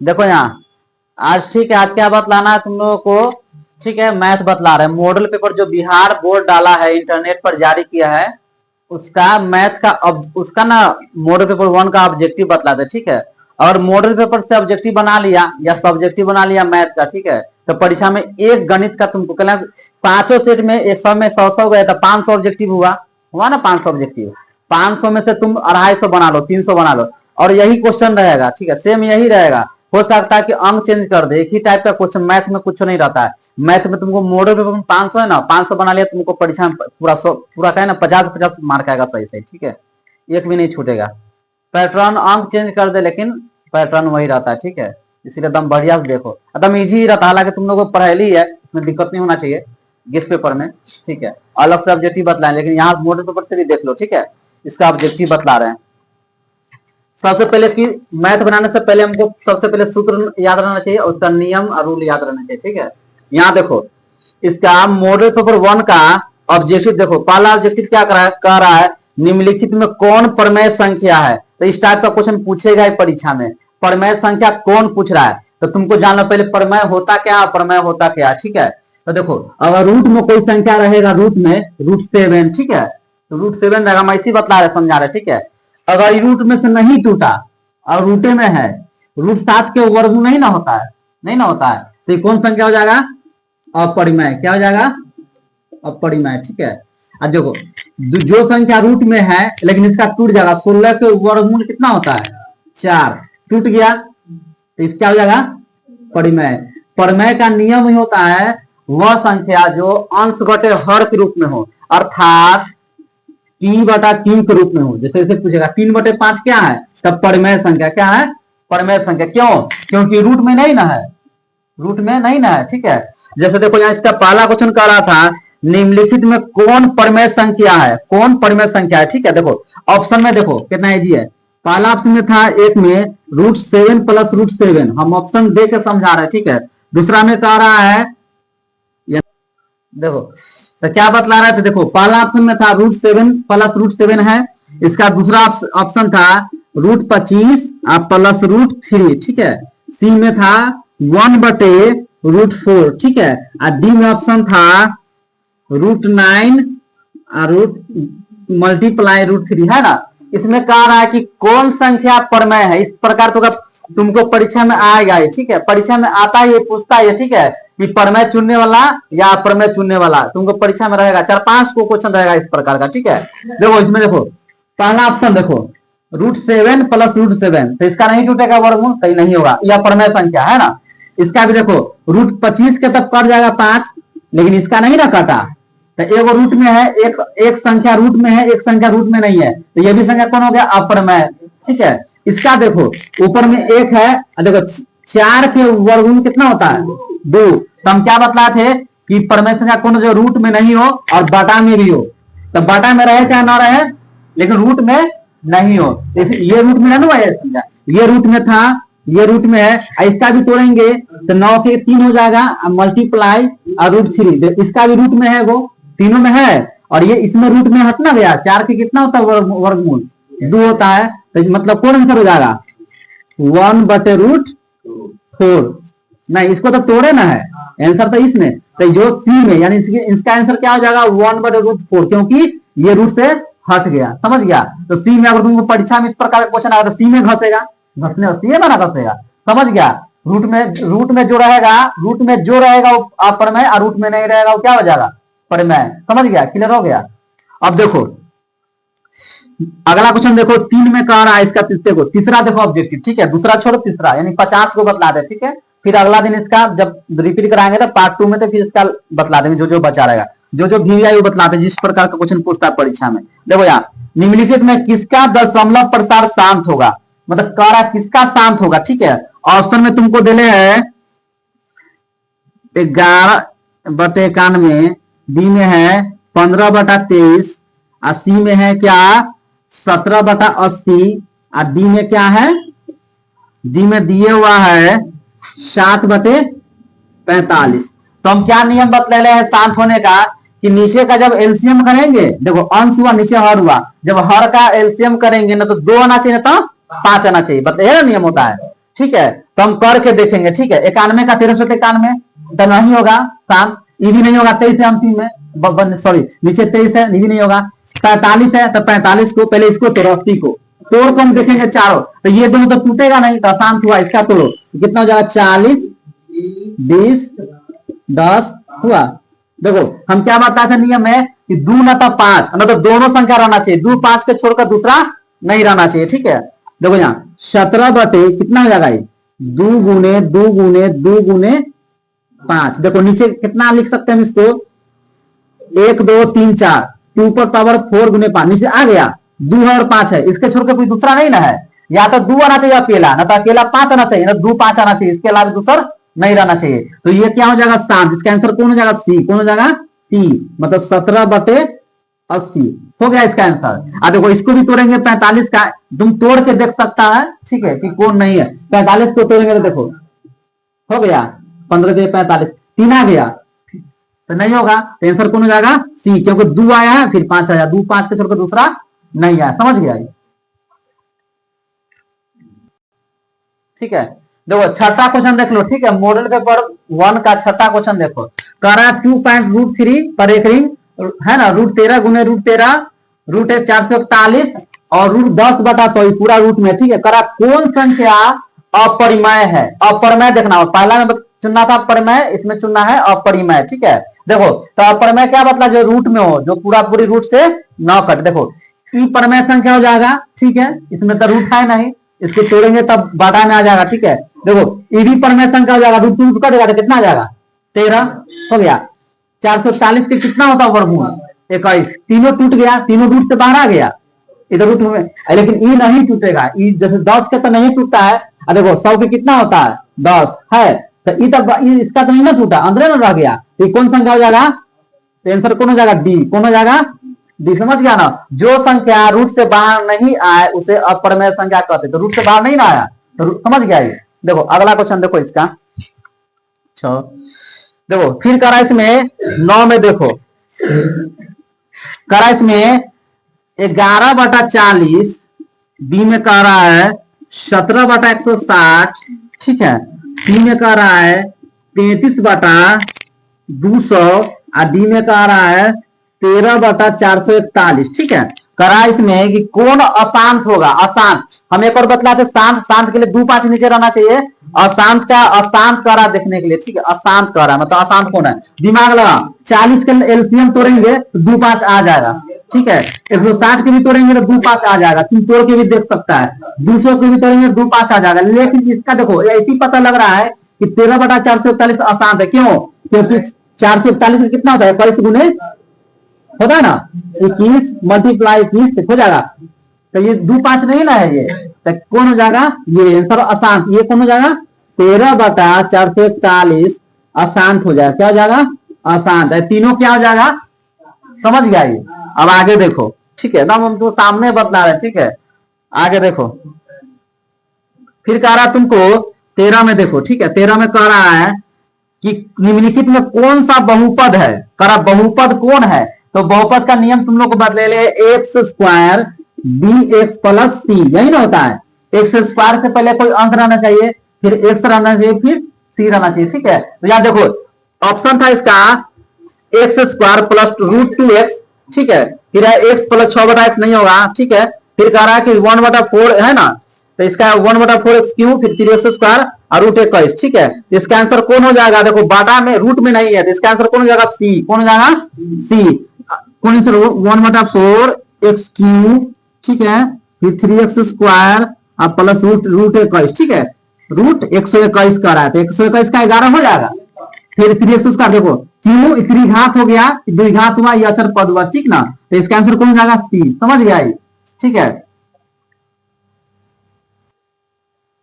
देखो यहाँ आज ठीक है, आज क्या बतलाना है तुम लोगों को? ठीक है, मैथ बतला रहे हैं। मॉडल पेपर जो बिहार बोर्ड डाला है, इंटरनेट पर जारी किया है, उसका मैथ का उसका ना मॉडल पेपर 1 का ऑब्जेक्टिव बतला दे। ठीक है, और मॉडल पेपर से ऑब्जेक्टिव बना लिया या सब्जेक्टिव बना लिया मैथ का, ठीक है, तो परीक्षा में एक गणित का तुमको कहना, पांचों सेट में एक सौ में 100 गए तो 500 ऑब्जेक्टिव हुआ ना, 500 ऑब्जेक्टिव। 500 में से तुम 250 बना लो, 300 बना लो, और यही क्वेश्चन रहेगा। ठीक है, सेम यही रहेगा। हो सकता है कि अंक चेंज कर दे, एक ही टाइप का क्वेश्चन। मैथ में कुछ नहीं रहता है। मैथ में तुमको मॉडल पेपर में 500 है ना, 500 बना लिया, तुमको परीक्षा में पूरा कहे ना 50-50 मार्क आएगा सही सही। ठीक है, एक भी नहीं छूटेगा। पैटर्न अंक चेंज कर दे, लेकिन पैटर्न वही रहता है। ठीक है, इसीलिए एकदम बढ़िया से देखो, एकदम इजी ही रहता है। हालांकि तुम लोगों को पढ़ाई है, इसमें दिक्कत नहीं होना चाहिए गेस्ट पेपर में। ठीक है, अलग से ऑब्जेक्टिव बतलाएं, लेकिन यहाँ मॉडल पेपर से भी देख लो। ठीक है, इसका ऑब्जेक्टिव बतला रहे हैं। सबसे पहले कि मैथ बनाने से पहले हमको सबसे पहले सूत्र याद रहना चाहिए, और उसका नियम और रूल याद रहना चाहिए। ठीक है, यहाँ देखो इसका मॉडल पेपर 1 का ऑब्जेक्टिव देखो। पहला ऑब्जेक्टिव क्या कह रहा है, निम्नलिखित में कौन प्रमेय संख्या है। तो इस टाइप का क्वेश्चन पूछेगा परीक्षा में। प्रमेय संख्या कौन पूछ रहा है, तो तुमको जानना पहले प्रमेय होता क्या, प्रमेय होता क्या। ठीक है, तो देखो अगर रूट में कोई संख्या रहेगा, रूट में √7, ठीक है, तो √7 रहेगा। मैं इसी बतला रहे, समझा रहे। ठीक है, अगर रूट में से नहीं टूटा और रूटे में है, √7 के वर्गमूल नहीं ना होता है, नहीं ना होता है, तो कौन संख्या हो जाएगा, अपरिमेय। क्या हो जाएगा, अपरिमेय। ठीक है, अब देखो जो संख्या रूट में है लेकिन इसका टूट जाएगा, 16 के वर्गमूल कितना होता है, 4, टूट गया तो क्या हो जाएगा, परिमेय। परिमेय का नियम ही होता है वह संख्या जो अंश घटे हर के रूप में हो, अर्थात 3/3 के रूप में हो। जैसे इसे पूछेगा 3/5 क्या है, तब परिमेय संख्या क्या है, परिमेय संख्या। क्यों, क्योंकि रूट में नहीं ना है, रूट में नहीं ना है। ठीक है, जैसे देखो यहाँ इसका पहला क्वेश्चन कर रहा था, निम्नलिखित में कौन परिमेय संख्या है, कौन परिमेय संख्या है। ठीक है, देखो ऑप्शन में देखो कितना इजी है। पहला ऑप्शन में था एक में √7 + √7, हम ऑप्शन दे के समझा रहे हैं। ठीक है, दूसरा में कह रहा है, देखो तो क्या बतला रहा है, तो देखो पहला ऑप्शन में था √7 + √7 है। इसका दूसरा ऑप्शन था √25 + √3। ठीक है, सी में था 1/√4। ठीक है, और डी में ऑप्शन था √9 मल्टीप्लाई √3 है ना। इसमें कह रहा है कि कौन संख्या परमेय है। इस प्रकार तो तुमको परीक्षा में आएगा ही। ठीक है, परीक्षा में आता है, ये पूछता है। ठीक है, कि परमेय चुनने वाला या अप्रमेय चुनने वाला, तुमको परीक्षा में रहेगा 4-5 को क्वेश्चन रहेगा इस प्रकार का। ठीक है, देखो इसमें देखो पहला ऑप्शन देखो √7 + √7, तो इसका नहीं टूटेगा वर्गमूल, तो नहीं होगा, यह परमेय संख्या है ना। इसका भी देखो √25 के तब कट जाएगा 5, लेकिन इसका नहीं ना कटा, तो एक रूट में है, एक संख्या रूट में है, एक संख्या रूट में नहीं है, तो ये भी संख्या कौन हो गया, अपरमेय। ठीक है, इसका देखो ऊपर में 1 है, देखो 4 के वर्गमूल कितना होता है, 2। तो हम क्या बतलाए थे कि परमेय संख्या कौन जो रूट में नहीं हो और बटा में भी हो, तो बटा में रहे चाहे ना रहे, लेकिन रूट में नहीं हो। ये रूट में ना संख्या, ये रूट में था, ये रूट में है। इसका भी तोड़ेंगे तो 9 के 3 हो जाएगा, मल्टीप्लाई और √3, इसका भी रूट में है, वो तीनों में है, और ये इसमें रूट में हटना गया। 4 के कितना होता है वर्गमूल, 2 होता है, तो मतलब कौन आंसर हो जाएगा, 1/√4। नहीं, इसको तो तोड़े ना है, आंसर तो इसमें, तो जो सी में, यानी इसका आंसर क्या हो जाएगा, 1/√4, क्योंकि ये रूट से हट गया। समझ गया, तो सी में अगर तुमको परीक्षा में इस प्रकार का क्वेश्चन आएगा तो सी में घसेगा, घसने सी है ना घसेगा। समझ गया, रूट में जो रहेगा, रूट में जो रहेगा वो अपरमेय, और रूट में नहीं रहेगा वो क्या हो जाएगा, परिमेय। समझ गया, क्लियर हो गया। अब देखो अगला क्वेश्चन देखो 3 में कह रहा है, इसका तीसरा देखो ऑब्जेक्टिव। ठीक है, दूसरा छोड़ो, तीसरा यानी 50 को बतला दे। ठीक है, फिर अगला दिन इसका जब रिपीट कराएंगे तो पार्ट 2 में, तो फिर इसका बतला देंगे जो जो बचा रहेगा, जो जो भी आई वो बतलाते, जिस प्रकार का क्वेश्चन पूछता है परीक्षा में। देखो यहाँ निम्नलिखित में किसका दशमलव प्रसार शांत होगा, मतलब कह रहा है किसका शांत होगा। ठीक है, ऑप्शन में तुमको देने हैं 11/91, बी में है 15/23, और सी में है क्या 17/80, और डी में क्या है, डी में दिए हुआ है 7/45। तो हम क्या नियम बतले हैं शांत होने का, कि नीचे का जब एलसीएम करेंगे, देखो अंश हुआ, नीचे हर हुआ, जब हर का एलसीएम करेंगे ना तो 2 आना चाहिए, ना तो 5 आना चाहिए, बताइए ना नियम होता है। ठीक है, तो हम करके देखेंगे। ठीक है, 91 का 1391 तो नहीं होगा शांत, ये भी नहीं होगा। 23 है अंतिम में, सॉरी नीचे 23 है, ये भी नहीं होगा। 45 है तो 45 को पहले इसको तोड़ो, 80 को तोड़ को हम देखेंगे चारों, तो ये दोनों तो टूटेगा नहीं, तो अशांत हुआ। इसका तोड़ो, कितना हो जाएगा? 40 20 10 हुआ। देखो हम क्या बताते नियम है कि 2 न तो 5, न तो दोनों संख्या रहना चाहिए, 2 5 के छोड़कर दूसरा नहीं रहना चाहिए। ठीक है, देखो यहाँ 17 बटे कितना हो जाएगा? 2 गुने 2 गुने 2 गुने 5। देखो नीचे कितना लिख सकते हैं हम इसको? 1 2 3 4, 2 पर पावर 4 गुने 5, नीचे आ गया 2 और 5 है, इसके छोड़कर कोई दूसरा नहीं ना है। या तो 2 आना चाहिए अकेला, ना तो अकेला 5 आना चाहिए, ना 2 5 आना चाहिए, इसके अलावा दूसरा नहीं रहना चाहिए। तो ये क्या हो जाएगा? शांत। इसका आंसर कौन हो जाएगा? सी। कौन हो जाएगा? सी, मतलब 17 बटे 80 हो गया इसका आंसर। देखो इसको भी तोड़ेंगे 45 का, तुम तोड़ के देख सकता है। ठीक है, कि कौन नहीं है। 45 को तोड़ेंगे तो देखो हो गया 15 से 45, 3 आ गया तो नहीं होगा। तो आंसर कौन हो जाएगा? सी, क्योंकि 2 आया है फिर 5 आया, 2 5 के छोड़कर दूसरा नहीं आया। समझ गया? ठीक है, देखो छठा क्वेश्चन देख लो। ठीक है, मॉडल पेपर 1 का छठा क्वेश्चन देखो। कह रहा है 2.√3 पर एक रिंग है ना, √13 गुने √13 रूट है 441 और √10/100 पूरा रूट में। ठीक है, कह रहा कौन संख्या अपरिमेय है? अपरिमेय देखना हो, पहला में चुनना था परिमेय, इसमें चुनना है अपरिमेय। ठीक है, देखो तो अपरिमेय क्या मतलब? जो रूट में हो, जो पूरा पूरी रूट से न कट। देखो ई परिमेय संख्या हो जाएगा। ठीक है, इसमें तो रूट है नहीं, इसको तोड़ेंगे तब बाटा में आ जाएगा। ठीक है, देखो ईडी परिमेय संख्या हो जाएगा, √2 कटेगा तो कितना आ जाएगा? 13 हो गया। 440 के कितना होता है वर्गमूल? 21। तीनों टूट गया, तीनों रूट से बाहर आ गया इधर रूट में, लेकिन ई नहीं टूटेगा। ई जैसे 10 के तो नहीं टूटता है। देखो 100 के कितना होता है? 10 है, तो ई तब इसका तो नहीं ना टूटा, अंदर ना रह गया। ये कौन संख्या हो जाएगा? आंसर कौन हो जाएगा? डी। कौन हो जाएगा? डी। समझ गया ना? जो संख्या रूट से बाहर नहीं आए उसे अपरिमेय संख्या कहते। तो रूट से बाहर नहीं ना आया तो समझ गया ये। देखो अगला क्वेश्चन देखो इसका। देखो फिर करा इसमें 9 में, देखो करा इसमें 11/40, बी में कह रहा है 17/160। ठीक है, सी में कह रहा है 33/200 और डी में कह रहा है 13/441। ठीक है, करा इसमें कि कौन अशांत होगा? अशांत हम एक और बतलाते, शांत शांत के लिए 2 5 नीचे रहना चाहिए। अशांत का अशांत करा देखने के लिए। ठीक है, अशांत करा मतलब अशांत कौन है? दिमाग लगा, 40 के एलसीएम तोड़ेंगे तो 2 5 आ जाएगा। ठीक है, 160 के भी तोड़ेंगे तो 2 5 आ जाएगा, तुम तोड़ के भी देख सकता है। 200 के भी तोड़ेंगे 2 5 आ जाएगा। लेकिन इसका देखो ऐसी पता लग रहा है कि 13/441 अशांत है। क्यों? क्योंकि 441 में कितना होता है? 21 गुने होता है ना, 21 × 21 हो जाएगा। तो ये 2 5 नहीं ना है, ये तो कौन हो जाएगा? ये आंसर अशांत। ये कौन हो जाएगा? 13/441 अशांत हो जाएगा। क्या हो जाएगा? अशांत है। तीनों क्या हो जाएगा? समझ गया ये? अब आगे देखो। ठीक है ना, हम तो सामने बतला रहे। ठीक है, आगे देखो। फिर कह रहा तुमको 13 में देखो। ठीक है, 13 में कह रहा है कि निम्नलिखित में कौन सा बहुपद है? कह रहा बहुपद कौन है? तो बहुपद का नियम तुम लोग को बदले ले, x² bx + c, यही ना होता है। x² से पहले कोई अंक रहना चाहिए, फिर x रहना चाहिए, फिर c रहना चाहिए। ठीक है, तो यहां देखो ऑप्शन था इसका x² + √2x। ठीक है, फिर है x + 6/x नहीं होगा। ठीक है, फिर कह रहा है कि 1/4 है ना, तो इसका 1/4x क्यों, फिर 3x² और √21। ठीक है, इसका आंसर कौन हो जाएगा? देखो बाटा में रूट में नहीं है, तो इसका आंसर कौन हो जाएगा? सी। कौन हो जाएगा? सी। कौन आंसर? 1/4x³। ठीक है, फिर 3x² और प्लस √21। ठीक है, रूट 121 का रहा है, तो 121 का 11 हो जाएगा। फिर 3x² देखो क्यों, त्रिघात हो गया, द्विघात हुआ, ये अचर पद हुआ। ठीक ना, तो इसका आंसर कौन हो जाएगा? सी। समझ गया ये? ठीक है,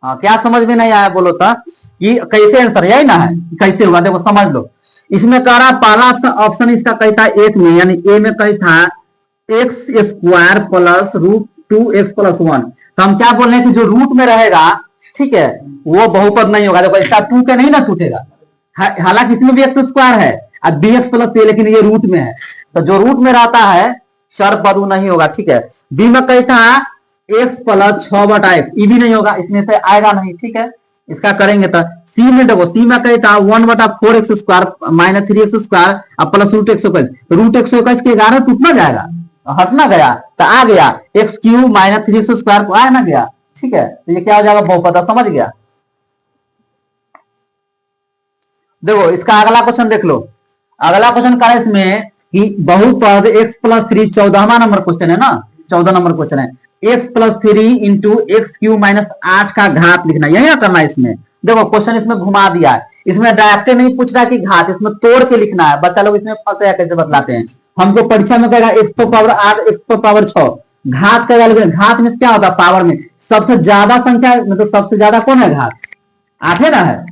हाँ क्या समझ में नहीं आया बोलो तो, कि कैसे आंसर यही ना है, कैसे हुआ देखो समझ लो। इसमें कह रहा पहला ऑप्शन इसका कही था 1 में, यानी ए में कही था x² + √2x + 1। तो हम क्या बोल रहे हैं कि जो रूट में रहेगा, ठीक है, वो बहुपद नहीं होगा। देखो इसका 2 के नहीं ना टूटेगा, हालांकि इसमें भी x² है और bx + c, लेकिन ये रूट में है, तो जो रूट में रहता है चर पद नहीं होगा। ठीक है, बी में कही था x + 6/x, ये भी नहीं होगा, इसमें से आएगा नहीं। ठीक है, इसका करेंगे तो सी में देखो, सी में कही था 1/4x² माइनस 3x² अब प्लस √121 के 11 टूटना जाएगा, हटना गया तो आ गया x³ माइनस 3x² को आया ना गया। ठीक है, तो ये क्या हो जाएगा बहुपद, समझ गया। देखो इसका अगला क्वेश्चन देख लो, अगला क्वेश्चन का है इसमें कि बहुपद x+3 14वां नंबर क्वेश्चन है ना, 14 नंबर क्वेश्चन है, x+3 इंटू x³ माइनस 8 का घात लिखना, यही करना है इसमें। देखो क्वेश्चन इसमें घुमा दिया है, इसमें डायरेक्ट नहीं पूछ रहा कि घात, इसमें तोड़ के लिखना है। बच्चा लोग इसमें फंसे हैं, कैसे बतलाते हैं हमको परीक्षा में कहेगा x⁻8 x⁻6 घात का घात में क्या होता है पावर में सबसे ज्यादा संख्या, मतलब सबसे ज्यादा कौन है घात, 8 है ना, है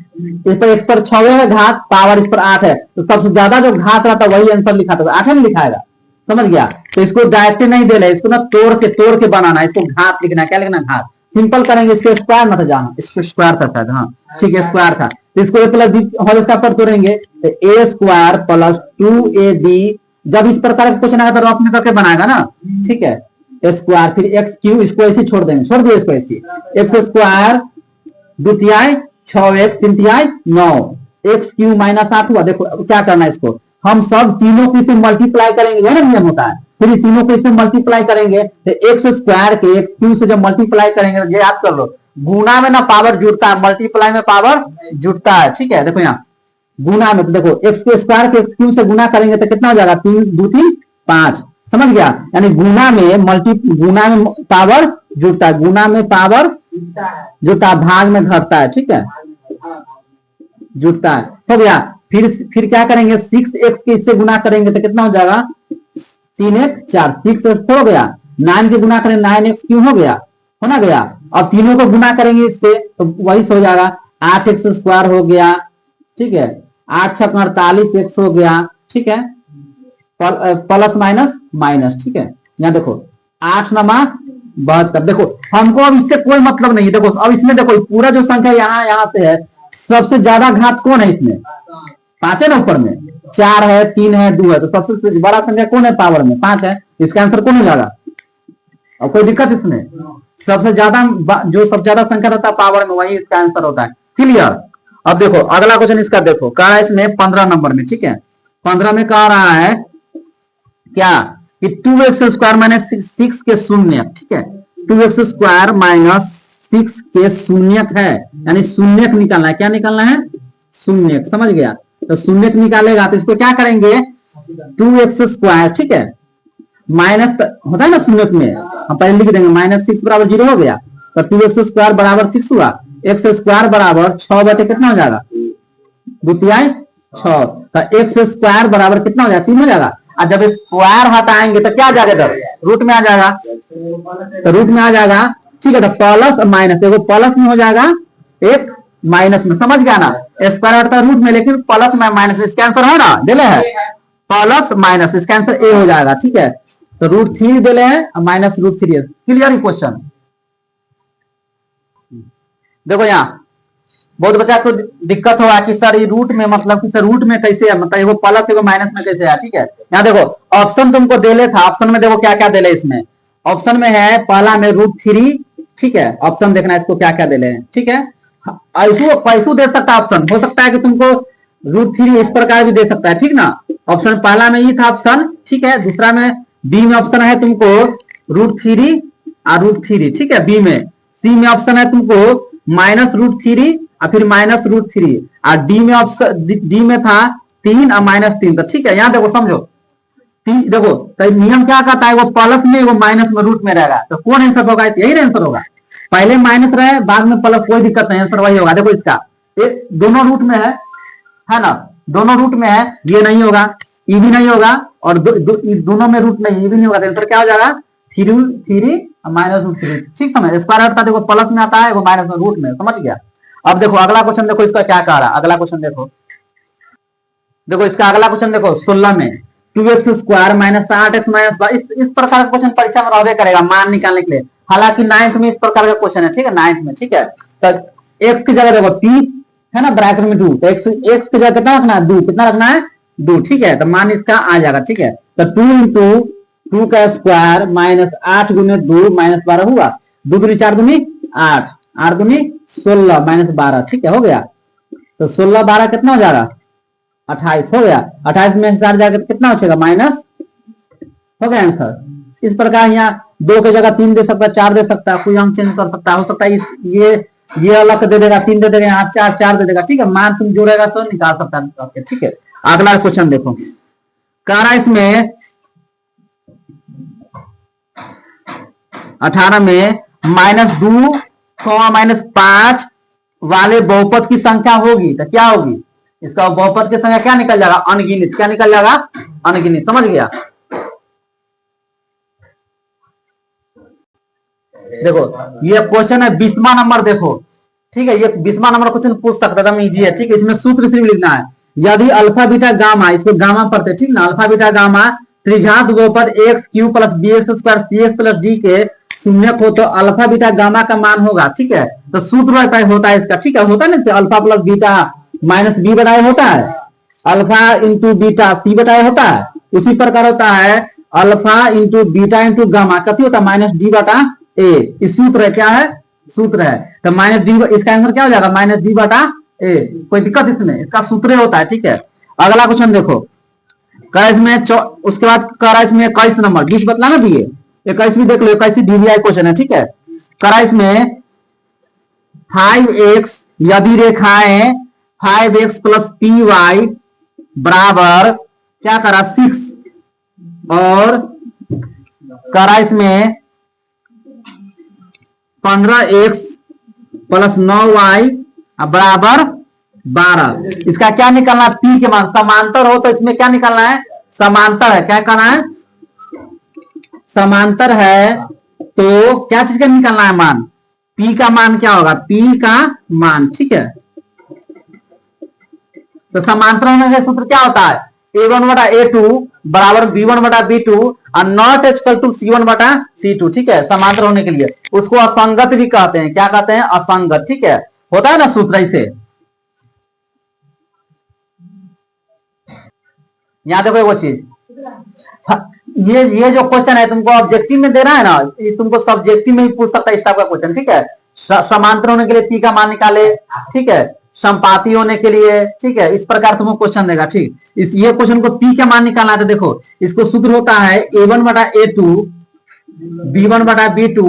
इस पर x पर 6 है घात, पावर इस पर 8 है, तो सबसे ज्यादा जो घात रहता है वही आंसर लिखा था, 8 नहीं लिखाएगा, समझ गया। तो इसको डायरेक्ट नहीं देना, इसको ना तोड़ के बनाना, इसको घात लिखना, क्या लिखना घात, सिंपल करेंगे, इसको स्क्वायर मत जाना, इसको स्क्वायर था शायद, हाँ ठीक है स्क्वायर था, तो इसको a plus B whole square पर तोड़ेंगे तो a² प्लस 2ab, जब इस प्रकार का क्वेश्चन आएगा तो रफ में करके बनाएगा ना, ठीक है, स्क्वायर फिर x³ इसको ऐसे छोड़ देंगे, छोड़ दिए इसको ऐसे, x² द्वितीय 6x 3 9 x³ माइनस 8 हुआ। देखो क्या करना है, इसको हम सब तीनों को इसे मल्टीप्लाई करेंगे, यह नियम होता है, फिर तीनों को इसे मल्टीप्लाई करेंगे तो x² के x³ से जब मल्टीप्लाई करेंगे तो याद कर लो गुना में ना पावर जुड़ता है, मल्टीप्लाई में पावर जुड़ता है। ठीक है, देखो यहाँ गुना में तो देखो x² के x³ से गुना करेंगे तो कितना हो जाएगा 3 2 3 5, समझ गया, यानी गुना में पावर जुड़ता है, गुना में पावर जुड़ता है, भाग में घटता है, ठीक है जुड़ता है, हो गया। फिर क्या करेंगे 6x के इससे गुना करेंगे तो कितना हो जाएगा 3 4 6 हो गया, 9 के गुना करें 9x³ हो गया, हो ना गया, अब तीनों को गुना करेंगे इससे तो वही हो जाएगा 8x² हो गया, ठीक है 8 6 48x हो गया, ठीक है प्लस माइनस, ठीक है यहाँ देखो 8 9 72, देखो हमको अब इससे कोई मतलब नहीं, देखो अब इसमें देखो पूरा जो संख्या यहाँ पे है सबसे ज्यादा घात कौन है इसमें 5 है ना, ऊपर में 4 है 3 है 2 है, तो सबसे बड़ा संख्या कौन है पावर में 5 है, इसका आंसर कौन हो जाएगा, और कोई दिक्कत इसमें, सबसे ज्यादा जो सबसे ज्यादा संख्या रहता है पावर में वही इसका आंसर होता है, क्लियर। अब देखो अगला क्वेश्चन इसका देखो कह रहा है इसमें 15 नंबर में, ठीक है 15 में कह रहा है क्या कि 2x² माइनस 6 के शून्य, ठीक है 2x² माइनस 6 के शून्यक है, यानी शून्यक निकालना है, क्या निकालना है शून्यक, समझ गया, तो शून्यक निकालेगा तो इसको क्या करेंगे 2x², ठीक है माइनस होता है ना शून्यक में, हम पहले लिख देंगे -6 बराबर 0 हो गया, तो 2x² बराबर 6 हुआ, x² बराबर 6 बटे कितना हो जाएगा द्वितीय 6, तो x² बराबर कितना हो जाएगा 3 हो जाएगा, और जब स्क्वायर हटाएंगे तो क्या आ जाएगा रूट में आ जाएगा, तो रूट में आ जाएगा, ठीक है, तो प्लस माइनस, देखो प्लस में हो जाएगा एक माइनस में, समझ गया ना, स्क्वायर हटता है रूट में लेकिन प्लस में माइनस, इसका आंसर है ना दिले है प्लस माइनस, इसका आंसर ए हो जाएगा, ठीक है, तो √3 दिले है माइनस √3, क्लियर क्वेश्चन। देखो यहाँ बहुत बच्चा को दिक्कत होगा कि सर ये रूट में मतलब कि सर रूट में कैसे है, मतलब एगो प्लस एगो माइनस में कैसे है, ठीक है यहाँ देखो ऑप्शन तुमको देले था, ऑप्शन में देखो क्या क्या देले, इसमें ऑप्शन में है पहला में √3, ठीक है ऑप्शन देखना है इसको क्या क्या देले हैं, ठीक है पैसू दे सकता है ऑप्शन, हो सकता है कि तुमको √3 इस प्रकार भी दे सकता है, ठीक ना, ऑप्शन पहला में ये था ऑप्शन, ठीक है दूसरा में बी में ऑप्शन है तुमको √3 और √3, ठीक है बी में, सी में ऑप्शन है तुमको -√3 और फिर -√3, और डी में ऑप्शन डी में था 3 और -3, तो ठीक है यहाँ देखो समझो देखो तो नियम क्या कहता है, वो प्लस में वो माइनस में रूट में रहेगा, तो कौन आंसर होगा, यही आंसर होगा, पहले माइनस रहे बाद में प्लस, कोई दिक्कत नहीं, आंसर वही होगा। देखो इसका दोनों रूट में है ना, दोनों रूट में है, ये नहीं होगा ये भी नहीं होगा, और दोनों में रूट नहीं ये भी नहीं होगा, तो आंसर क्या हो जाएगा 3 -√3, ठीक समझ, स्क्वायर हटता देखो प्लस में आता है वो माइनस में रूट में, समझ गया। अब देखो अगला क्वेश्चन देखो इसका क्या कह रहा है, अगला क्वेश्चन देखो इसका अगला क्वेश्चन देखो 16 में 2x² माइनस 8x माइनस 22, इस प्रकार का क्वेश्चन परीक्षा में रहबे करेगा मान निकालने के लिए, हालांकि 9th में इस प्रकार का क्वेश्चन है, ठीक है 9th में, ठीक है तो x की जगह देखो 3 है ना ब्रैकेट में 2, तो x की जगह कितना रखना है 2, कितना रखना है 2, ठीक है, तो मान इसका आ जाएगा, ठीक है, तो 2 × 2 का स्क्वायर माइनस 8 × 2 -12 हुआ, 2 दूनी 4 दूनी 8 8 दूनी 16 माइनस 12, ठीक है, हो गया। तो 16 12 कितना हो जाएगा 28, हो गया। 28 में 4 जाकर कितना बचेगा माइनस, हो गया आंसर। इस प्रकार यहाँ 2 की जगह 3 दे सकता है, 4 दे सकता है, कोई अंक चेंज कर सकता है, हो सकता है ये अलग दे देगा, 3 दे देगा, यहाँ 4 दे देगा, ठीक है। मान तुम जोड़ेगा तो निकाल सकता है, ठीक है। अगला क्वेश्चन देखो, कह रहा है इसमें 18 में -2, -5 वाले बहुपद की संख्या होगी तो क्या होगी, इसका बहुपद की संख्या क्या निकल जाएगा, अनगिनत। क्या निकल जाएगा, अनगिनत, समझ गया। देखो ये क्वेश्चन है 20वां नंबर, देखो ठीक है, ये 20वां नंबर क्वेश्चन पूछ सकता था, इजी है, ठीक है। इसमें सूत्र सिर्फ लिखना है, यदि अल्फा बीटा गामा, इसको गामा पढ़ते, ठीक ना, अल्फा बीटा गामा त्रिघात बहुपद x cube plus b x square c x plus d के शून्यक हो तो अल्फा बीटा गामा का मान होगा, ठीक है। तो सूत्र होता है इसका, ठीक है, होता है ना, alpha plus beta minus B बटा होता है, अल्फा इंटू बीटा सी बटा होता है, उसी प्रकार होता है alpha into beta into gamma, कथी होता है माइनस डी बटा ए। इस सूत्र है, क्या है, सूत्र है। तो माइनस डी, इसका आंसर क्या हो जाएगा माइनस डी बटा ए, कोई दिक्कत इसमें, इसका सूत्र होता है, ठीक है। अगला क्वेश्चन देखो, इसमें उसके बाद कह रहा है इसमें 21 नंबर, 20 बतला ना दिए, 21 भी देख लो, 21 डीवीआई क्वेश्चन है, ठीक है। कह रहा है इसमें 5x यदि रेखाएं 5x प्लस पी वाई बराबर क्या करा 6, और कह रहा है इसमें 15x प्लस 9y बराबर 12, इसका क्या निकालना है, पी के मान। समांतर हो तो इसमें क्या निकालना है, समांतर है, क्या करना है, समांतर है, तो क्या चीज का निकालना है मान, पी का मान क्या होगा, पी का मान, ठीक है। तो समांतर होने का सूत्र क्या होता है, a1 बटा a2 बराबर b1 बटा b2 और नॉट इक्वल टू c1 बटा c2, ठीक है। समांतर होने के लिए उसको असंगत भी कहते हैं, क्या कहते हैं, असंगत, ठीक है, होता है ना सूत्र इसे। यहां देखो वो चीज, ये जो क्वेश्चन है तुमको ऑब्जेक्टिव में दे रहा है ना, ये तुमको सब्जेक्टिव में भी पूछ सकता है इस टाइप का क्वेश्चन, ठीक है। समांतर होने के लिए पी का मान निकाले, ठीक है, संपाती होने के लिए, ठीक है, इस प्रकार तुमको क्वेश्चन देगा, ठीक। इस ये क्वेश्चन को पी का मान निकालना है तो देखो इसको सूत्र होता है a1 बटा a2 b1 बटा b2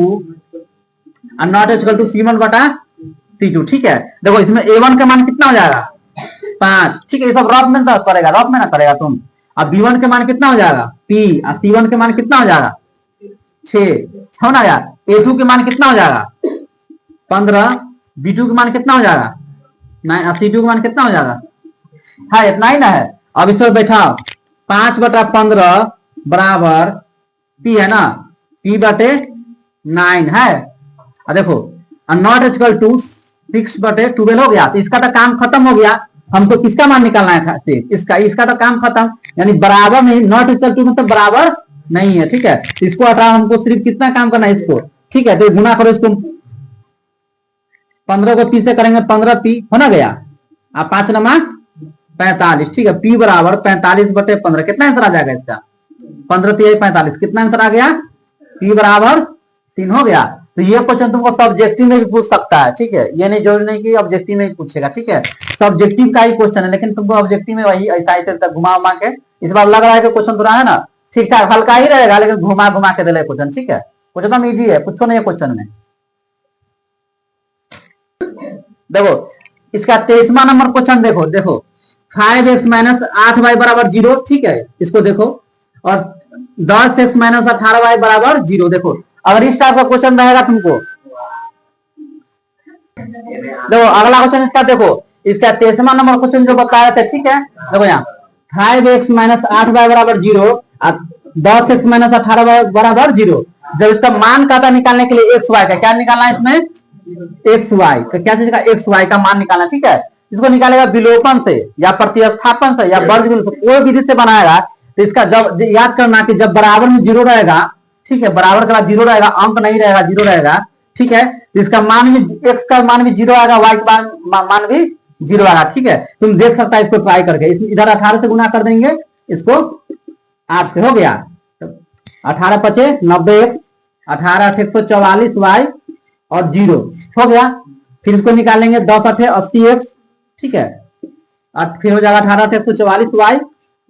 और नॉट इक्वल टू c1 बटा c2, ठीक है। देखो इसमें a1 का मान कितना हो जाएगा 5, ठीक है, ये सब रफ में करेगा, रफ में ना करेगा तुम। अब b1 के मान कितना हो जाएगा p और c1 के मान कितना हो जाएगा 6, हो ना यार। a2 के मान कितना हो जाएगा 15, b2 के मान कितना हो जाएगा 9, c2 के मान कितना हो जाएगा, हाँ इतना ही ना है। अब इसमें बैठाओ 5 बटा 15 बराबर p है ना, p बटे 9 है, और देखो नॉट इक्वल टू 6 बटे 12 हो गया। तो इसका तो काम खत्म हो गया, हमको किसका मान निकालना है इसका तो काम खत्म, यानी बराबर नहीं, नॉट इक्वल टू मतलब बराबर नहीं है, ठीक है। इसको हटाओ, हमको सिर्फ कितना काम करना है इसको, ठीक है। तो गुना करो इसको, 15 को पी से करेंगे 15 पी, होना गया। अब 5 नमा 45, ठीक है, पी बराबर 45 बटे 15, कितना आंसर आ जाएगा इसका 15 3 45, कितना आंसर आ गया, पी बराबर 3, हो गया। तो ये क्वेश्चन तुमको सब्जेक्टिव में भी पूछ सकता है, ठीक है, ये नहीं जरूरी नहीं कि ऑब्जेक्टिव में ही पूछेगा, ठीक है। सब्जेक्टिव का ही क्वेश्चन है, लेकिन तुमको ऑब्जेक्टिव में वही ऐसा ही तक घुमा उमा के, इस बार लग रहा है कि क्वेश्चन थोड़ा है ना ठीक ठाक हल्का ही रहेगा, लेकिन घुमा घुमा के दिले क्वेश्चन, ठीक है। क्वेश्चन तो इजी है, कुछ नहीं है क्वेश्चन में। देखो इसका 23वां नंबर क्वेश्चन देखो, देखो 5x माइनस 8y बराबर 0, ठीक है, इसको देखो, और 10x माइनस 18y बराबर 0। देखो अगर इस टाइप का क्वेश्चन रहेगा तुमको, देखो अगला क्वेश्चन इसका, देखो इसका 23वां नंबर क्वेश्चन जो बता रहे थे, ठीक है। देखो यहाँ 5x माइनस 8y बराबर 0 और 10x माइनस 18y बराबर 0। जब इसका मान कहता निकालने के लिए एक्स वाई का, क्या निकालना है इसमें एक्स वाई का, क्या चीज का एक्स वाई का मान निकालना, ठीक है। इसको निकालेगा विलोपन से या प्रतिस्थापन से या वर्गमूल से, कोई विधि से बनाएगा। तो इसका जब याद करना कि जब बराबर में 0 रहेगा, ठीक है, बराबर के बाद 0 रहेगा, अंक नहीं रहेगा, 0 रहेगा, ठीक है। तो इसका मान भी, एक्स का मान भी 0 आएगा, वाई का मान भी 0 आएगा, ठीक है। तुम देख सकता है इसको ट्राई करके, इधर 18 से गुना कर देंगे, इसको 8 से, हो गया। 18 × 5 = 90x, 18 × 8 = 144y और 0 हो गया। फिर इसको निकालेंगे 10 8 80 एक्स, ठीक है, फिर हो जाएगा 18 × 144 वाई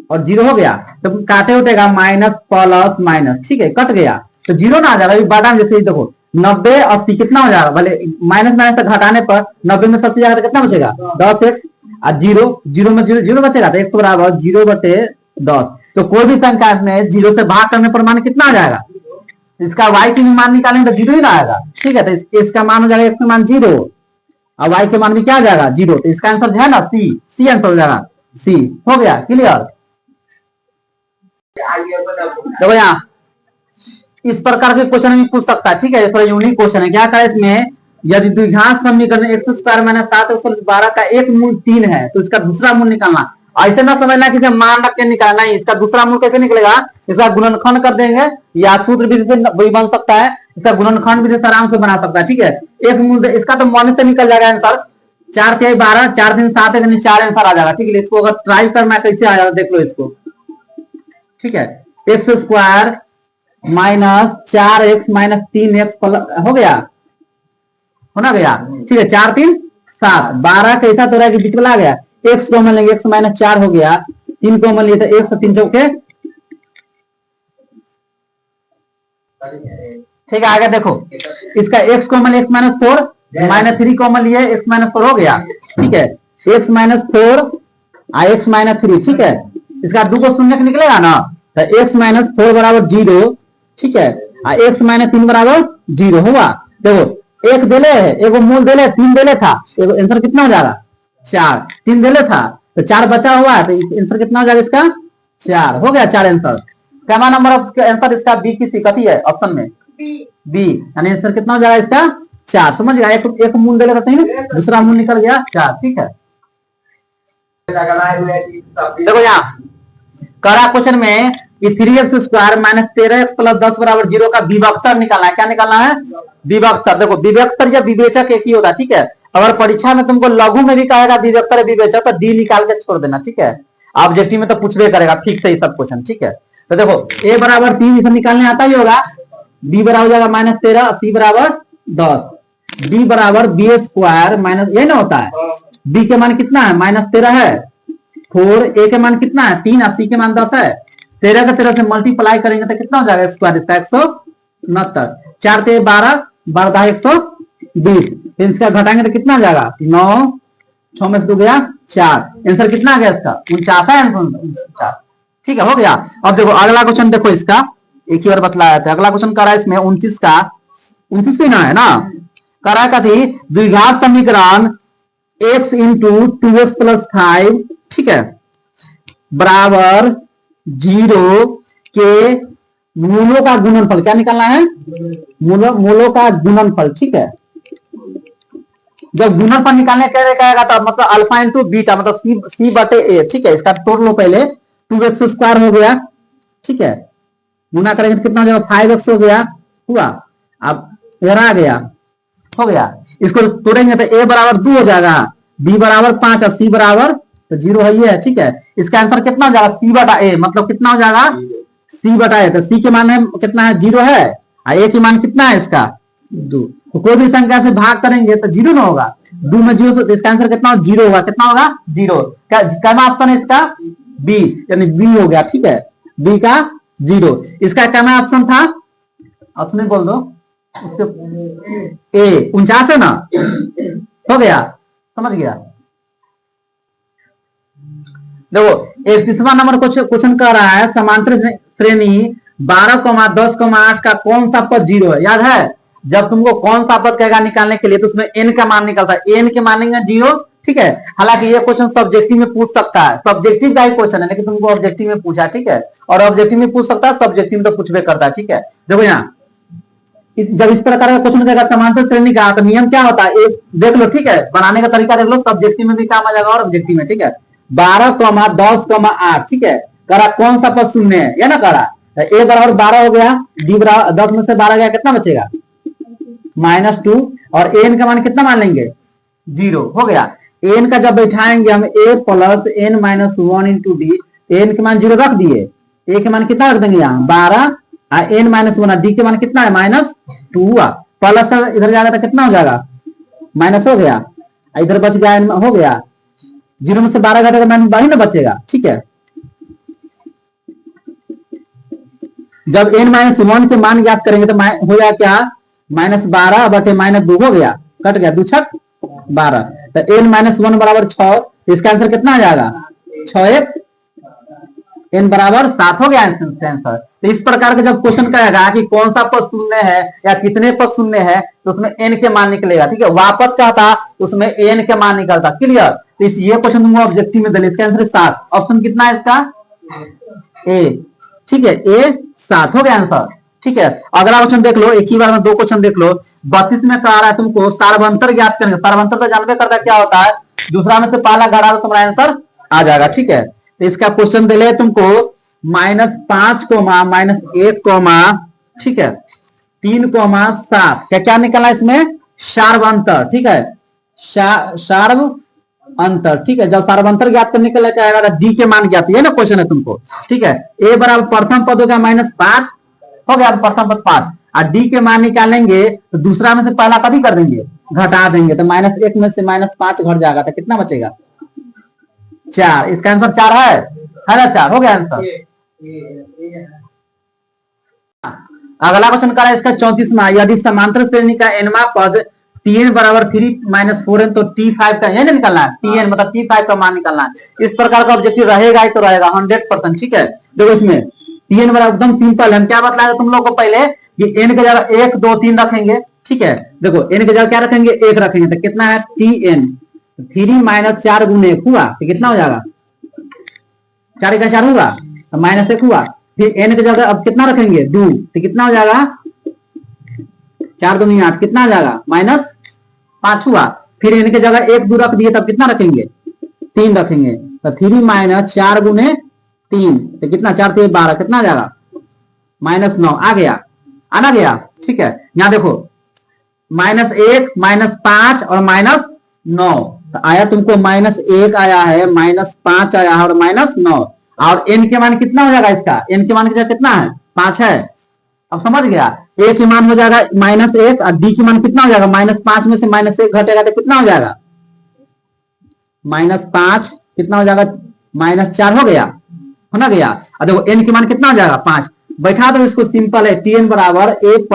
और 0 हो गया। तो काटे उठेगा माइनस प्लस माइनस, ठीक है, कट गया तो 0 ना आ जाएगा। बादाम जैसे देखो 90 80 कितना हो जाएगा, भले माइनस माइनस तक घटाने पर 90 में 80 जाएगा तो कितना बचेगा 10 एक्स और 0 में 0 बचेगा तो x बराबर 0/10। तो कोई भी संख्या में 0 से भाग करने पर मान कितना आ जाएगा, इसका y की मान निकालेंगे तो 0 ही ना आएगा, ठीक है। तो इसका मान हो जाएगा x का मान 0 और y के मान भी क्या आ जाएगा 0। तो इसका आंसर जो है ना सी आंसर हो जाएगा, सी हो गया क्लियर। देखो यहाँ इस प्रकार के क्वेश्चन भी पूछ सकता है, ठीक है, थोड़ा यूनिक क्वेश्चन है। क्या करें इसमें, यदि द्विघात समीकरण x² - 7x + 12 का एक मूल 3 है तो इसका दूसरा मूल निकालना। ऐसे ना समझना कि मान रख के निकालना ही, इसका दूसरा मूल कैसे निकलेगा, इसका गुणनखंड कर देंगे या सूत्र विधि से भी बन सकता है, इसका गुणनखंड विधि से आराम से बना सकता है, ठीक है। एक मूल इसका तो मन से निकल जाएगा आंसर, 4 × 12 4 × 3 7 है, 4 आंसर आ जाएगा, ठीक है। इसको अगर ट्राई करना कैसे आ जाएगा देख लो इसको, ठीक है। x² - 4x - 3x हो गया, होना गया, ठीक है। 4 3 7 12 कैसा तो रहा है कि बीच में आ गया, x कॉमन लेंगे x - 4 हो गया, 3 कॉमन लिए तो 1 से 3 चौके, ठीक है। आगे देखो इसका x कॉमन x - 4 -3 कॉमन लिए x - 4 हो गया, ठीक है। x - 4 x - 3, ठीक है। इसका 2 को शून्य निकलेगा ना तो x - 4 बराबर 0, ठीक है, x - 3 बराबर 0 हुआ। देखो एक देले है, एगो मूल देले 3 देले था, एगो आंसर कितना हो जाएगा 4, 3 देले था तो 4 बचा हुआ है तो आंसर कितना हो जाएगा इसका 4 हो गया, 4 आंसर। क्या नंबर ऑफ आंसर इसका बी की सी कथी है ऑप्शन में बी, यानी आंसर कितना हो जाएगा इसका 4, समझ गया। एक मूल देले रहते हैं, दूसरा मूल निकल गया 4, ठीक है। देखो यहाँ करा क्वेश्चन में 3x² - 13x + 10 = 0 का विभक्तर निकालना है। क्या निकालना है, विभक्तर। देखो विभक्तर या विवेचक एक ही होता है, ठीक है। अगर परीक्षा में तुमको लघु में भी कहेगा विभक्तर विवेचक तो डी निकाल के छोड़ देना, ठीक है। ऑब्जेक्टिव में तो पूछबे करेगा ठीक से ही सब क्वेश्चन, ठीक है। तो देखो a बराबर 3 इसे निकालने आता ही होगा, b बराबर हो जाएगा -13, c बराबर 10, b बराबर b² - ये ना होता है, b के मान कितना है -13 है, 4 a के मान कितना है 3 और c के मान 10 है। 13 का 13 से मल्टीप्लाई करेंगे तो कितना हो जाएगा स्क्वायर इसका 169, 4 × 12 12 120, इसका घटाएंगे तो कितना आ जाएगा 9 6 में से 2 गया 4, आंसर कितना आ गया इसका 49 है, 49, ठीक है, हो गया। अब देखो अगला क्वेश्चन, देखो इसका एक ही बार बतलाया था। अगला क्वेश्चन करा इसमें 29 का 29 भी ना है ना, करा का थी द्विघात समीकरण x × 2x + 5, ठीक है, बराबर 0 के मूलों का गुणनफल। क्या निकालना है, मूलों का गुणनफल, ठीक है। जब गुणनफल निकालने कहेगा तो मतलब अल्फा × बीटा मतलब c/a, ठीक है। इसका तोड़ लो पहले, 2x² हो गया, ठीक है, गुना करेंगे तो कितना हो जाएगा 5x हो गया, हुआ। अब इधर आ गया, हो गया। इसको तोड़ेंगे तो a बराबर 2 हो जाएगा, b बराबर 5 और c बराबर तो 0 है, ये है, ठीक है। इसका आंसर कितना हो जाएगा c/a, मतलब कितना हो जाएगा c/a, तो c के मान है कितना है 0 है और a के मान कितना है इसका 2। तो कोई भी संख्या से भाग करेंगे तो 0 ना होगा, 2 में 0 से, तो इसका आंसर कितना 0 होगा, कितना होगा 0। क्या ऑप्शन है इसका बी, यानी बी हो गया, ठीक है, बी का 0। इसका क्या ऑप्शन था, ऑप्शन बोल दो ए, 49 है ना, हो गया, समझ गया। देखो एक तीसरा नंबर क्वेश्चन कर रहा है समांतर श्रेणी 12, 10, 8 का कौन सा पद 0 है। याद है जब तुमको कौन सा पद कहेगा निकालने के लिए तो उसमें n का मान निकलता है, n के मानेंगे 0, ठीक है। हालांकि ये क्वेश्चन सब्जेक्टिव में पूछ सकता है, सब्जेक्टिव का ही क्वेश्चन है लेकिन तुमको ऑब्जेक्टिव में पूछा, ठीक है, और ऑब्जेक्टिव में पूछ सकता है, सब्जेक्टिव में तो पूछबे करता है, ठीक है। देखो यहाँ जब इस प्रकार का क्वेश्चन देगा समांतर श्रेणी का तो नियम क्या होता है, एक देख लो, ठीक है, बनाने का तरीका देख लो, सब्जेक्टिव में भी काम आ जाएगा और ऑब्जेक्टिव में, ठीक है। 12, 10, 8, ठीक है, करा कौन सा पद शून्य है, या ना करा a बराबर 12 हो गया, d बराबर 10 में से 12 गया, कितना बचेगा -2, और n का मान कितना मान लेंगे 0, हो गया। n का जब बैठाएंगे हम a + n - 1 × d, n के मान 0 रख दिए, a के मान कितना रख देंगे यहाँ 12 n - 1, d के मान कितना है -2 हुआ। प्लस इधर जाएगा तो कितना हो जाएगा, माइनस हो गया, इधर बच गया n हो गया, 0 में से 12 घटेगा माइनस 12 ना बचेगा। ठीक है, जब n-1 के मान ज्ञात करेंगे तो हो जाएगा क्या, -12 बटे -2 हो गया, कट गया, 2 छक 12, तो n-1 बराबर 6, तो इसका आंसर कितना आ जाएगा, 6 n बराबर 7 हो गया आंसर। तो इस प्रकार का जब क्वेश्चन कहेगा कि कौन सा पद शून्य है या कितने पद शून्य है, तो उसमें n के मान निकलेगा। ठीक है, वापस क्या था, उसमें n के मान निकलता। क्लियर, तो इस ये क्वेश्चन तुमको ऑब्जेक्टिव में दिले, इसका आंसर 7, ऑप्शन कितना है इसका, ए। ठीक है, ए 7 हो गया आंसर। ठीक है, अगला क्वेश्चन देख लो, एक ही बार में 2 क्वेश्चन देख लो। 32 में कह रहा है तुमको सार्वंतर ज्ञात करेंगे, सार्वंतर तो जानबे करता क्या होता है, दूसरा में से पहला घटा तो तुम्हारा आंसर आ जाएगा। ठीक है, तो इसका क्वेश्चन दिले तुमको -5, -1, ठीक है 3, 7, क्या क्या निकला इसमें, सार्वंतर। ठीक है, सार्वंतर। ठीक है, जब सार्वंतर ज्ञात करने के लिए क्या आएगा, डी के मान ज्ञात, ये ना क्वेश्चन है तुमको। ठीक है, ए बराबर प्रथम पद हो गया -5 हो गया, प्रथम पद 5, और डी के मान निकालेंगे तो दूसरा में से पहला कभी कर देंगे, घटा देंगे, तो -1 में से -5 घट जाएगा, तो कितना बचेगा, 4। इसका आंसर 4 है ना, 4 हो गया आंसर। अगला क्वेश्चन करा इसका 34वां, यदि समांतर श्रेणी का nवां पद tn बराबर 3 - 4n तो t5 का यह निकलना है, tn मतलब t5 का मान निकलना है। इस प्रकार का ऑब्जेक्टिव रहेगा ही तो रहेगा 100%। ठीक है, देखो इसमें tn बराबर एकदम सिंपल है, क्या बतलाया तुम लोग को पहले कि n के जगह 1 2 3 रखेंगे। ठीक है, देखो n के जगह क्या रखेंगे, 1 रखेंगे, तो कितना है tn 3 - 4 गुने 1 हुआ, तो कितना हो जाएगा, 4 का 4 होगा, तो -1 हुआ, फिर n की जगह अब कितना रखेंगे, 2, तो कितना हो जाएगा, 4 2 8, कितना आ जाएगा, -5 हुआ, फिर n की जगह 1 2 रख दिए, तब कितना रखेंगे, 3 रखेंगे, तो 3 - 4 गुने 3, तो कितना, 4 3 12, कितना आ जाएगा, -9 आ गया, आना गया। ठीक है, यहां देखो -1 -5 और -9, तो आया तुमको -1 आया है, -5 आया है और -9, और n के मान कितना हो जाएगा, इसका n के मान कितना है, 5 है। अब समझ गया, a के मान हो जाएगा -1 और d के मान कितना हो जाएगा, -5 में से -1 घटेगा तो कितना हो जाएगा, -5 कितना हो जाएगा, -4 हो गया, होना गया। और देखो n के मान कितना हो जाएगा, 5, बैठा दो इसको, सिंपल है, tn बराबर a +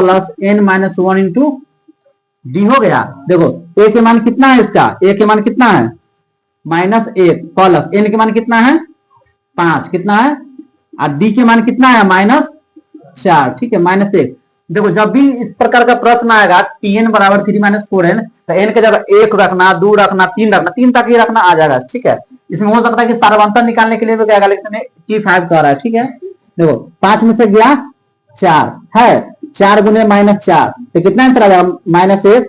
n-1 इंटू d हो गया। देखो a के मान कितना है, इसका a के मान कितना है, -1 प्लस n के मान कितना है, 5, कितना है, और d के मान कितना है, -4। ठीक है, -1। देखो जब भी इस प्रकार का प्रश्न आएगा tn बराबर 3 - 4n, तो n के जगह 1 रखना, 2 रखना, 3 रखना, 3 तक ही रखना आ जाएगा। ठीक है, इसमें हो सकता है कि सार्वंतर निकालने के लिए भी क्या, लेकिन t5 कह रहा है। ठीक है, देखो 5 में से गया 4 है, 4 गुने -4, तो कितना आंसर आ जाएगा, -1।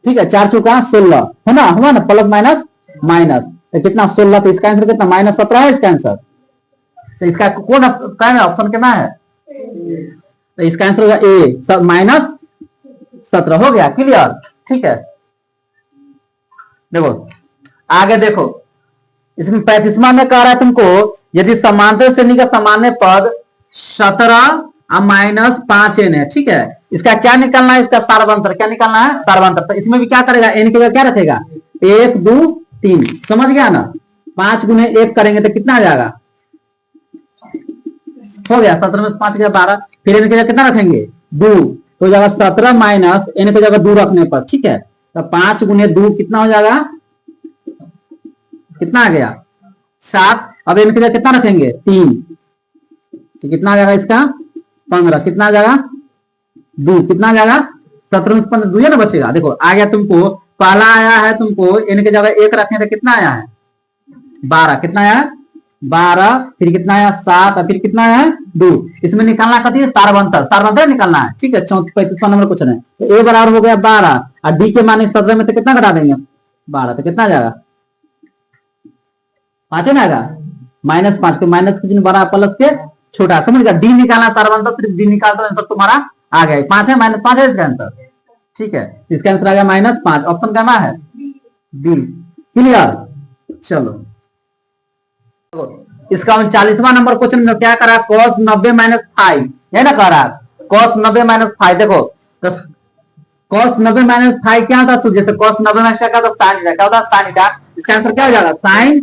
ठीक है, 4 चौका 16 है ना, हुआ ना, प्लस माइनस माइनस, तो कितना 16, तो इसका आंसर कितना, -17 है इसका आंसर। तो इसका कौन ऑप्शन कितना है, तो इसका आंसर होगा ए, -17 हो गया। क्लियर। ठीक है, देखो आगे देखो, इसमें 35वां में कह रहा है तुमको, यदि समांतर श्रेणी का सामान्य पद 17 -5n है। ठीक है, इसका क्या निकालना है, इसका सार्वंतर, क्या निकालना है, सार्वंतर। तो इसमें भी क्या करेगा, n के क्या रखेगा, 1 2 3, समझ गया ना, 5 गुने 1 करेंगे तो कितना आ जाएगा, हो गया 17 में 5 गया 12, फिर n के जगह कितना रखेंगे, 2, तो हो जाएगा 17 माइनस n के जगह 2 रखने पर। ठीक है, तो 5 गुने 2 कितना हो जाएगा, कितना आ गया, 7। अब n के जगह कितना रखेंगे, 3, तो कितना आ जाएगा इसका, 15, कितना आ जाएगा, 2, कितना आ जाएगा, 17 में 15 2 ना बचेगा। देखो आ गया तुमको, पहला आया है तुमको n के जगह 1 रखने, तो कितना आया है, 12, कितना आया, 12, फिर कितना आया 7, और फिर कितना आया है 2। इसमें निकालना कथी है, सार्वंतर, सार्वंतर निकालना है। ठीक है, 35वां नंबर क्वेश्चन है, तो a बराबर हो गया 12 और d के मान 17 में से कितना घटा देंगे, 12, तो कितना आ जाएगा, 5 है ना आएगा, -5 के माइनस के बड़ा प्लस के छोटा, समझ गया। डी निकालना सार्वंतर, सिर्फ डी निकालता आंसर तुम्हारा आ गया, 5 है, -5 है इसका आंसर। ठीक है, इसका आंसर आ गया -5, ऑप्शन क्या है, डी। क्लियर। चलो इसका 39वां नंबर क्वेश्चन में क्या करा, cos 90 - 5 है ना, कह रहा cos 90 - 5। देखो cos 90 - 5 क्या होता है? जैसे cos 90 - का तो sin थीटा, क्या होता है? sin theta. इसका आंसर क्या हो जाएगा? sin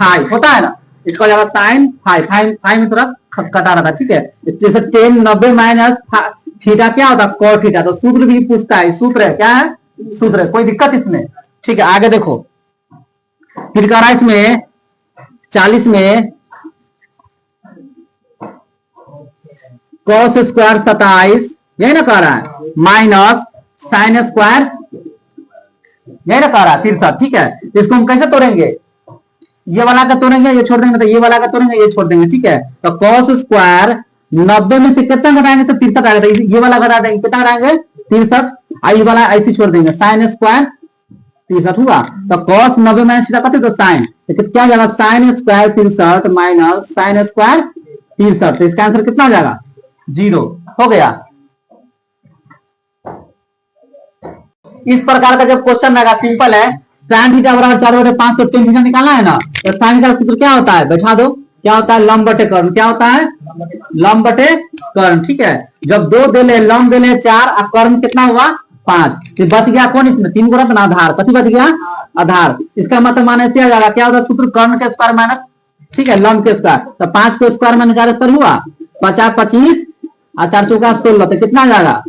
5 होता है ना, इसका हो जाएगा sin 5 में थोड़ा कटा रहा था, ठीक है। जैसे tan 90 - थीटा क्या होता है? cos theta. तो सूत्र भी पूछता है, सूत्र है क्या है? सूत्र है, कोई दिक्कत इसमें? ठीक है, आगे देखो फिर कह रहा है इसमें 40 में cos स्क्वायर 27, यही ना कह रहा है, माइनस sin स्क्वायर, यही ना कह रहा है 63, ठीक है। इसको हम कैसे तोड़ेंगे? ये वाला का तोड़ेंगे, ये छोड़ देंगे, तो ये वाला का तोड़ेंगे, ये छोड़ देंगे, ठीक है। तो cos स्क्वायर 90 में से कितना घटाएंगे? तो 63 आएगा, तो ये वाला घटा देंगे, कितना घटाएंगे? 63। आई वाला ऐसे छोड़ देंगे, sin स्क्वायर 63 हुआ। तो cos 90 - थीटा कते? तो sin, तो क्या जाएगा? sin square 63 minus sin square 63, तो इसका आंसर कितना आ जाएगा? 0 हो गया। इस प्रकार का जब क्वेश्चन रहेगा, सिंपल है, sin थीटा बराबर 4/5, तो tan थीटा निकालना है ना। तो sin का सूत्र क्या होता है? बैठा दो, क्या होता है? लंब बटे कर्ण। क्या होता है? लंब बटे कर्ण, ठीक है। जब दो दे ले, लंब दे ले 4 और कर्ण कितना हुआ? 5, बच गया कौन इसमें? 3 गुणा ना आधार, कति बच गया? आधार। इसका मतलब माने से आ जाएगा, क्या होता है सूत्र? कर्ण के स्क्वायर माइनस, ठीक है, लंब के स्क्वायर। तो 5 के स्क्वायर माइनस 4 स्क्वायर हुआ 50 25 और 4 चौका 16, तो कितना आ जाएगा?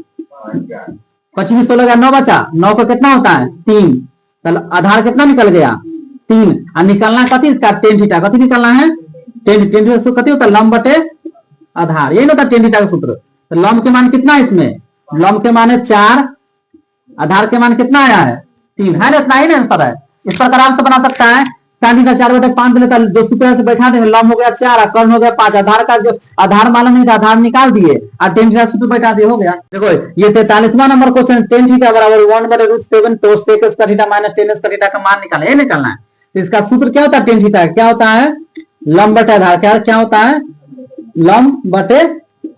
25 16 9 बचा, 9 को कितना होता है? 3, तो आधार कितना निकल गया? 3। और निकलना कति इसका? tan theta. कति निकलना है? tan थीटा कति होता है? लंब बटे आधार, यही होता है tan थीटा का सूत्र। तो लंब के मान कितना है इसमें? लंब के मान है 4, आधार के मान कितना आया है? 3 है ना, इतना ही ना आंसर है। इस प्रकार आराम से बना सकता है। tan थीटा 4/5 लेता है, जो सूत्र से बैठा देंगे, लंब हो गया 4 और कर्ण हो गया 5, आधार का जो आधार मालूम नहीं था, आधार निकाल दिए और tan थीटा सूत्र बैठा दिए, हो गया। देखो ये 43वां नंबर क्वेश्चन, tan थीटा बराबर 1/√7 तो sec square theta minus tan square theta का मान निकालना, ये निकालना है। तो इसका सूत्र क्या होता है? tan थीटा क्या होता है? लंब बटे आधार। क्या होता है? लंब बटे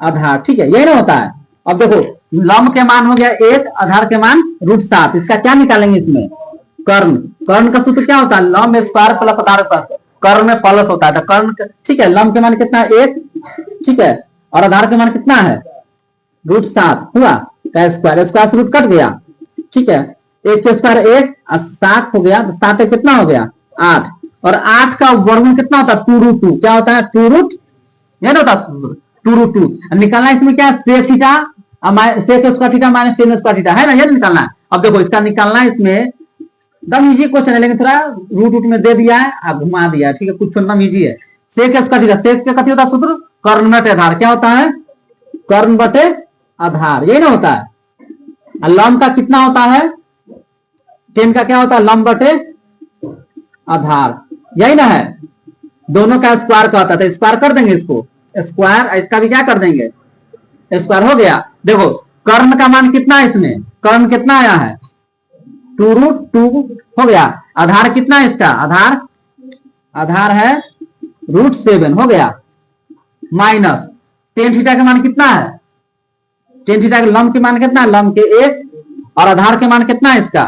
आधार, ठीक है, यही ना होता है। अब देखो लंब के मान हो गया 1, आधार के मान √7, इसका क्या निकालेंगे इसमें? कर्ण। कर्ण का सूत्र क्या होता है? लंब स्क्वायर प्लस आधार स्क्वायर, कर्ण में प्लस होता है, तो कर्ण, ठीक है। लंब के मान कितना है? 1, ठीक है, और आधार के मान कितना है? √7 हुआ, का स्क्वायर, स्क्वायर से रूट कट गया, ठीक है। 1 के स्क्वायर 1 और 7 हो गया, तो 7 कितना हो गया? 8, और 8 का वर्गमूल कितना होता है? 2√2, क्या होता है? 2√, यह होता है 2√2। निकालना इसमें क्या? sec theta sec square theta minus tan square theta, है ना, ये निकालना है। अब देखो इसका निकालना है, इसमें एकदम इजी क्वेश्चन है, लेकिन थोड़ा रूट में दे दिया है, घुमा दिया है, ठीक है, कुछ एकदम इजी है। sec स्क्वायर थीटा, sec का कति होता है सूत्र? कर्ण बटे आधार। क्या होता है? कर्ण बटे आधार, यही ना होता है। लंब का कितना होता है? tan का क्या होता है? लंब बटे आधार, यही ना है। दोनों का स्क्वायर का होता है, तो स्क्वायर कर देंगे, इसको स्क्वायर, इसका भी क्या कर देंगे? स्क्वायर हो गया। देखो कर्ण का मान कितना है इसमें? कर्ण कितना आया है? 2√2 हो गया। आधार कितना है इसका? आधार है √7 हो गया, माइनस tan थीटा का मान कितना है? tan थीटा के लंब के मान कितना है? लंब के 1, और आधार के मान कितना है इसका?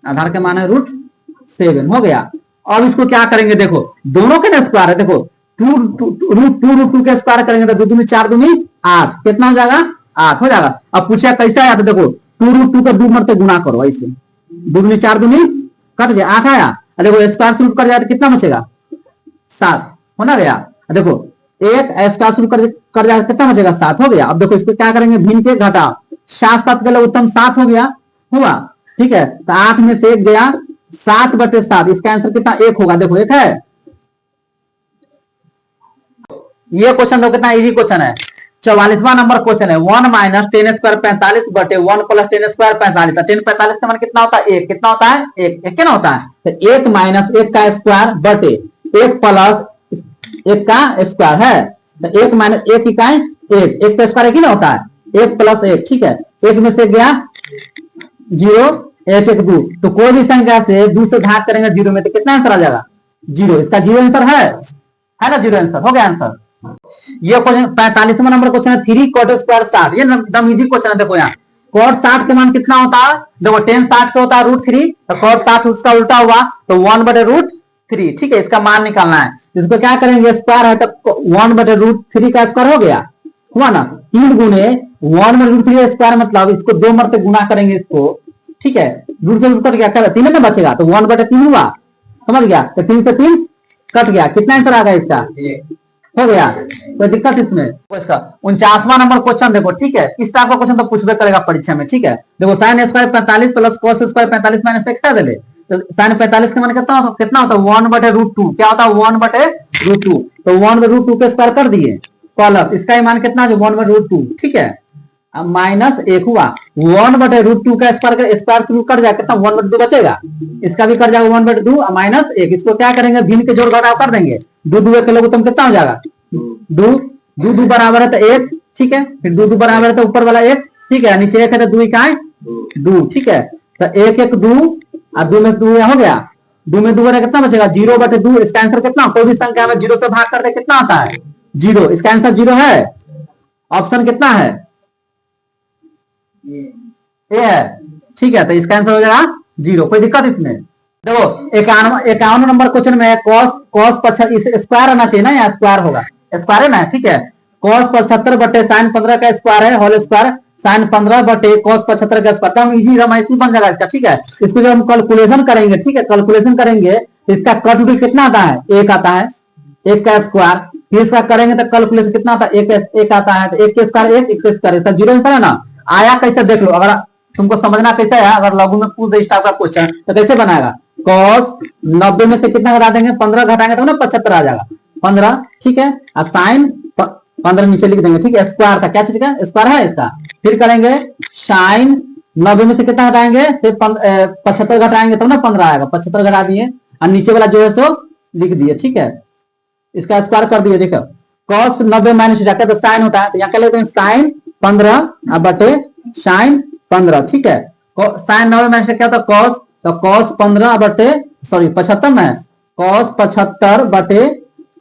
आधार के मान है √7 हो गया। अब इसको क्या करेंगे? देखो दोनों के ना स्क्वायर है, देखो 2√2 के स्क्वायर करेंगे तो 2 दूनी 4 दूनी 8, कितना हो जाएगा? 8 हो जाएगा। अब पूछा कैसे आया? तो देखो 2√2 का 2 मरते गुणा करो, ऐसे 2 दूनी 4 दूनी कट गया, 8 आया। देखो स्क्वायर से रूट कट जाए तो कितना बचेगा? 7 होना गया। देखो एक स्क्वायर से रूट कट जाए कितना बचेगा? 7 हो गया। अब देखो इसको क्या करेंगे? भिन्न के घटा, 7 7 के लिए उत्तम 7 हो गया, हुआ, ठीक है। तो 8 में से 1 गया, 7/7, इसका आंसर कितना? 1 होगा। देखो 1 है। ये क्वेश्चन तो कितना इजी क्वेश्चन है। 44वां नंबर क्वेश्चन है, 1 - tan स्क्वायर 45 बटे 1 + tan स्क्वायर 45। tan 45 का मान कितना होता है? 1, कितना होता है? 1 क्या होता है? तो 1 - 1 का स्क्वायर बटे 1 + 1 का स्क्वायर है, तो 1 - 1 इकाई 1 का स्क्वायर 1 ही ना होता है, 1 + 1, ठीक है। 1 में से गया 0, 1 1 2, तो कोई भी संख्या से 2 से भाग करेंगे 0 में, तो कितना आंसर आ जाएगा? 0। इसका 0 आंसर है ना, 0 आंसर हो गया आंसर। ये क्वेश्चन 45वां नंबर क्वेश्चन है, 3 cot स्क्वायर 60, ये एकदम इजी क्वेश्चन है। देखो यहाँ cot 60 के मान कितना होता है? देखो tan 60 का होता है √3, तो cot 60 उसका उल्टा हुआ तो 1/√3, ठीक है, इसका मान निकालना है। इसको क्या करेंगे? स्क्वायर है तो 1/√3 का स्क्वायर हो गया, हुआ ना। 3 गुने वन में रूट थ्री स्क्वायर मतलब इसको दो मरते गुना करेंगे इसको, ठीक है, रूट से रूट कट गया, क्या तीन में बचेगा, तो 1/3 हुआ, समझ गया, तो 3 से 3 कट गया, कितना आंसर आ गया इसका, हो गया, कोई दिक्कत इसमें। इसका 49वां नंबर क्वेश्चन देखो, ठीक है, इस टाइप का क्वेश्चन तो पूछबे करेगा परीक्षा में, ठीक है, देखो sine square 45 plus cos square 45 minus एक क्या दे, तो साइन 45 का मान कितना होता है 1/√2, क्या होता है 1/√2, तो 1/√2 के स्क्वायर कर दिए प्लस इसका मान कितना है 1/√2, ठीक है, अब माइनस एक हुआ 1/√2 का स्क्वायर थ्रू कट जाए, कितना 1/2 बचेगा, इसका भी कट जाएगा 1/2 माइनस एक, इसको क्या करेंगे भिन्न के जोड़ घटाव कर देंगे, दो दो के लोग तुम कितना हो जाएगा, दो दो दो बराबर है तो एक, ठीक है, फिर दो दो बराबर है तो ऊपर वाला एक, ठीक है, नीचे एक है तो दो का है दो, ठीक है, तो एक एक दो और दो में दो हो गया, दो में दो कितना बचेगा 0/2, इसका आंसर कितना, कोई भी संख्या में 0 से भाग करते कितना आता है 0, इसका आंसर 0 है, ऑप्शन कितना है ए है, ठीक है, तो इसका आंसर हो जाएगा 0, कोई दिक्कत इसमें। देखो 51 नंबर क्वेश्चन में cos 75 स्क्वायर आना चाहिए ना, यहाँ स्क्वायर होगा, स्क्वायर है ना, ठीक है, cos 75 बटे साइन 15 का स्क्वायर है होल स्क्वायर, साइन 15 बटे cos 75 का स्क्वायर, तो इजी रमाइसी बन जाएगा इसका, ठीक है, इसको जब हम कैलकुलेशन करेंगे, ठीक है, कैलकुलेशन करेंगे इसका कट भी कितना आता है, एक आता है, एक का स्क्वायर, फिर इसका करेंगे तो कैलकुलेशन कितना आता है, एक आता है, तो एक के स्क्वायर एक के स्क्वायर, इसका 0 आंसर है ना, आया कैसे देख लो, अगर तुमको समझना कैसे है, अगर लघु में पूछ दे इस टाइप का क्वेश्चन तो कैसे बनाएगा, cos 90 में से कितना घटा देंगे 15 घटाएंगे तो ना 75 आ जाएगा 15, ठीक है, और साइन 15 नीचे लिख देंगे, ठीक है, स्क्वायर था क्या चीज का स्क्वायर है इसका, फिर करेंगे साइन 90 में से कितना घटाएंगे सिर्फ 75 घटाएंगे तब ना 15 आएगा, 75 घटा दिए और नीचे वाला जो है सो लिख दिए, ठीक है, इसका स्क्वायर कर दिए, देखो cos 90 माइनस जाकर तो साइन होता है, तो यहाँ क्या लेते हैं साइन 15 बटे साइन 15, ठीक है, साइन 90 में से क्या होता है cos, तो cos 15 बटे सॉरी 75 में cos 75 बटे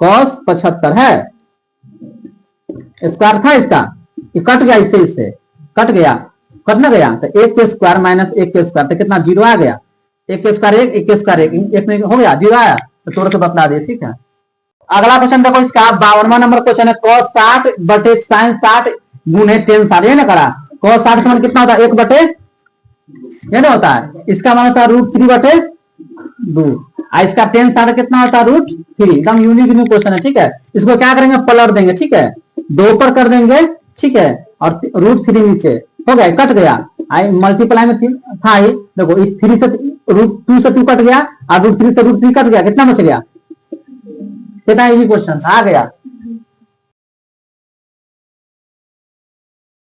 cos 75 है, स्क्वायर था इसका, ये कट गया, इससे कट गया, कट ना गया, तो एक के स्क्वायर माइनस एक के स्क्वायर, तो कितना 0 आ गया, एक के स्क्वायर एक के स्क्वायर एक में हो गया 0 आया, तो थोड़ा सा बतला दिए, ठीक है। अगला क्वेश्चन देखो इसका 52वां नंबर क्वेश्चन है, cos 60 बटे sin 60 गुने tan 60, ये ना करा, cos 60 का मान कितना होता है 1 बटे, ये ना होता है, इसका मान होता है √3/2, इसका tan 60 कितना होता है √3, एकदम यूनिक न्यू क्वेश्चन है, ठीक है, इसको क्या करेंगे पलट देंगे, ठीक है, 2 पर कर देंगे, ठीक है, और √3 नीचे हो गया, कट गया, मल्टीप्लाई में था ही, देखो 3 से √2 से 2 कट गया और √3 से √3 कट गया, कितना बच गया, कितना इजी क्वेश्चन आ गया।